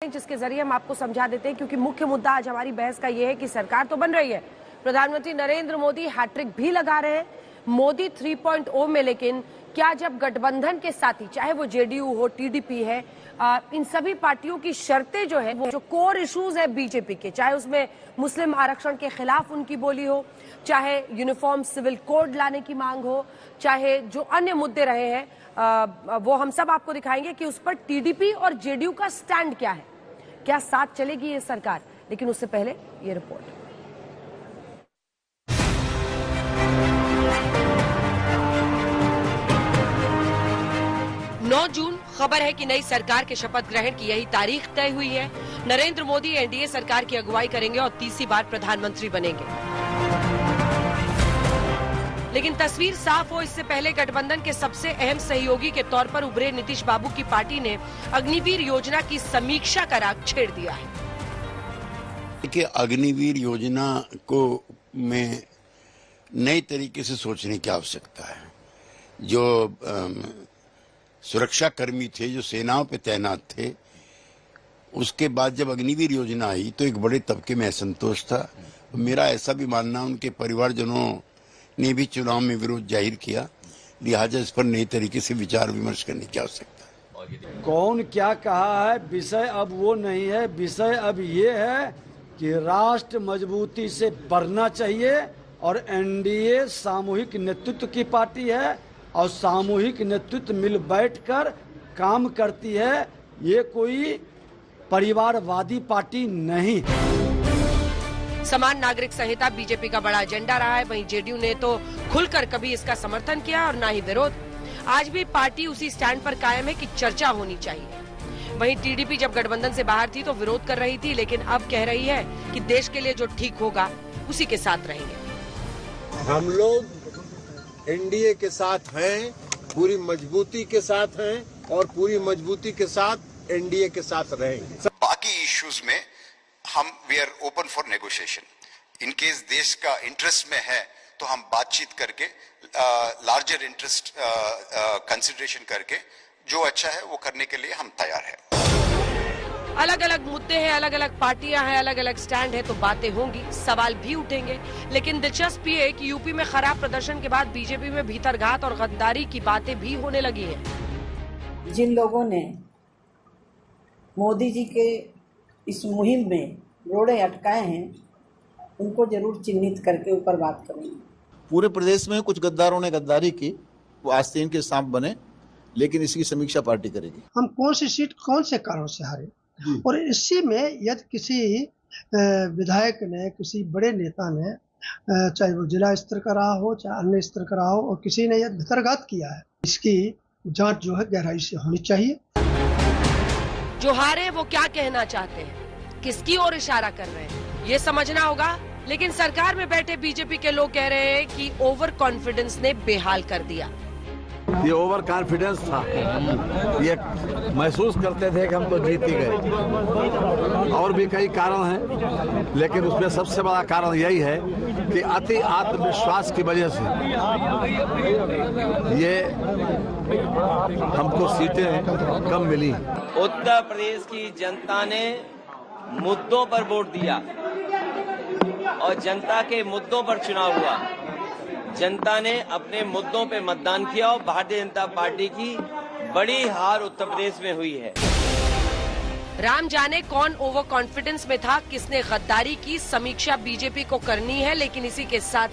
जिसके जरिए हम आपको समझा देते हैं, क्योंकि मुख्य मुद्दा आज हमारी बहस का यह है कि सरकार तो बन रही है, प्रधानमंत्री नरेंद्र मोदी हैट्रिक भी लगा रहे हैं मोदी 3.0 में, लेकिन क्या जब गठबंधन के साथी, चाहे वो जेडीयू हो, टीडीपी है, इन सभी पार्टियों की शर्तें जो है, वो जो कोर इश्यूज है बीजेपी के, चाहे उसमें मुस्लिम आरक्षण के खिलाफ उनकी बोली हो, चाहे यूनिफॉर्म सिविल कोड लाने की मांग हो, चाहे जो अन्य मुद्दे रहे हैं, वो हम सब आपको दिखाएंगे कि उस पर टीडीपी और जेडीयू का स्टैंड क्या है, क्या साथ चलेगी ये सरकार। लेकिन उससे पहले ये रिपोर्ट। जून खबर है कि नई सरकार के शपथ ग्रहण की यही तारीख तय हुई है। नरेंद्र मोदी एनडीए सरकार की अगुवाई करेंगे और तीसरी बार प्रधानमंत्री बनेंगे। लेकिन तस्वीर साफ हो इससे पहले गठबंधन के सबसे अहम सहयोगी के तौर पर उभरे नीतीश बाबू की पार्टी ने अग्निवीर योजना की समीक्षा का राग छेड़ दिया है। देखिए, अग्निवीर योजना को में नए तरीके से सोचने की आवश्यकता है। जो सुरक्षा कर्मी थे, जो सेनाओं पे तैनात थे, उसके बाद जब अग्निवीर योजना आई तो एक बड़े तबके में असंतोष था। मेरा ऐसा भी मानना, उनके परिवारजनों ने भी चुनाव में विरोध जाहिर किया, लिहाजा इस पर नए तरीके से विचार विमर्श करने की आवश्यकता है। कौन क्या कहा है, विषय अब वो नहीं है। विषय अब ये है कि राष्ट्र मजबूती से बढ़ना चाहिए और एनडीए सामूहिक नेतृत्व की पार्टी है और सामूहिक नेतृत्व मिल बैठकर काम करती है। ये कोई परिवारवादी पार्टी नहीं। समान नागरिक संहिता बीजेपी का बड़ा एजेंडा रहा है, वहीं जेडीयू ने तो खुलकर कभी इसका समर्थन किया और न ही विरोध। आज भी पार्टी उसी स्टैंड पर कायम है कि चर्चा होनी चाहिए। वहीं टीडीपी जब गठबंधन से बाहर थी तो विरोध कर रही थी, लेकिन अब कह रही है कि देश के लिए जो ठीक होगा उसी के साथ रहेंगे। हम लोग एनडीए के साथ हैं, पूरी मजबूती के साथ हैं और पूरी मजबूती के साथ एनडीए के साथ रहेंगे। बाकी इश्यूज में हम we are open for negotiation. In case देश का इंटरेस्ट में है तो हम बातचीत करके लार्जर इंटरेस्ट कंसिडरेशन करके जो अच्छा है वो करने के लिए हम तैयार हैं। अलग अलग मुद्दे हैं, अलग अलग पार्टियां हैं, अलग अलग स्टैंड है, तो बातें होंगी, सवाल भी उठेंगे। लेकिन दिलचस्प ये है कि यूपी में खराब प्रदर्शन के बाद बीजेपी में भीतरघात और गद्दारी की बातें भी होने लगी हैं। जिन लोगों ने मोदी जी के इस मुहिम में रोड़े अटकाए हैं, उनको जरूर चिन्हित करके ऊपर बात करेंगे। पूरे प्रदेश में कुछ गद्दारों ने गद्दारी की, वो आस्तीन के सांप बने, लेकिन इसकी समीक्षा पार्टी करेगी। हम कौन सी सीट कौन से कारण से हारे, और इसी में यदि किसी विधायक ने, किसी बड़े नेता ने, चाहे वो जिला स्तर का रहा हो चाहे अन्य स्तर का रहा हो, और किसी ने यदि भीतरघात किया है, इसकी जांच जो है गहराई से होनी चाहिए। जो हारे वो क्या कहना चाहते हैं, किसकी ओर इशारा कर रहे हैं, ये समझना होगा। लेकिन सरकार में बैठे बीजेपी के लोग कह रहे हैं कि ओवर कॉन्फिडेंस ने बेहाल कर दिया। ये ओवर कॉन्फिडेंस था, ये महसूस करते थे कि हम तो जीत ही गए। और भी कई कारण हैं, लेकिन उसमें सबसे बड़ा कारण यही है कि अति आत्मविश्वास की वजह से ये हमको सीटें कम मिली। उत्तर प्रदेश की जनता ने मुद्दों पर वोट दिया और जनता के मुद्दों पर चुनाव हुआ। जनता ने अपने मुद्दों पे मतदान किया और भारतीय जनता पार्टी की बड़ी हार उत्तर प्रदेश में हुई है। राम जाने कौन ओवर कॉन्फिडेंस में था, किसने गद्दारी की, समीक्षा बीजेपी को करनी है। लेकिन इसी के साथ